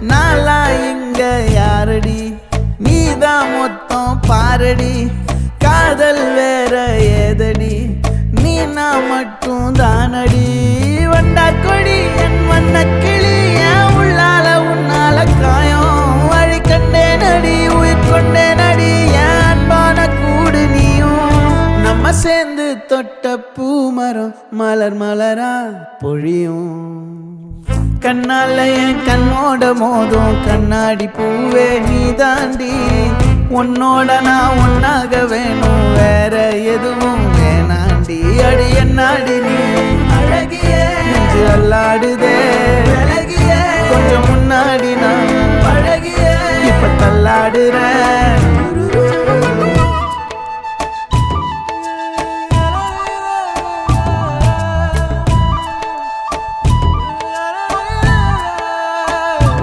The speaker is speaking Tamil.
நாளா இங்க யாரடி நீதான் மொத்தம் பாரடி காதல் வேற ஏதடி நீ நான் மட்டும் தானடி வண்டா கொடி என் வண்ண கிளி என் உள்ளால உன்னால காயம் வழி கண்டே நடி உயிர் கொண்டே நடி என் அன்பான கூடு நீயும் நம்ம சேர்ந்து தொட்ட பூமரம் மலர் மலரா பொழியும் கண்ணால என் கண்ணோட மோதும் கண்ணாடி பூவே நீ தாண்டி உன்னோட நான் ஒன்னாக வேணும் வேற எதுவும் வேணாண்டி அடி என்னாடி நீ அழகிய நெஞ்சு அல்லாடுதே அழகிய கொஞ்சம் முன்னாடி நான் அழகிய இப்ப தள்ளாடுற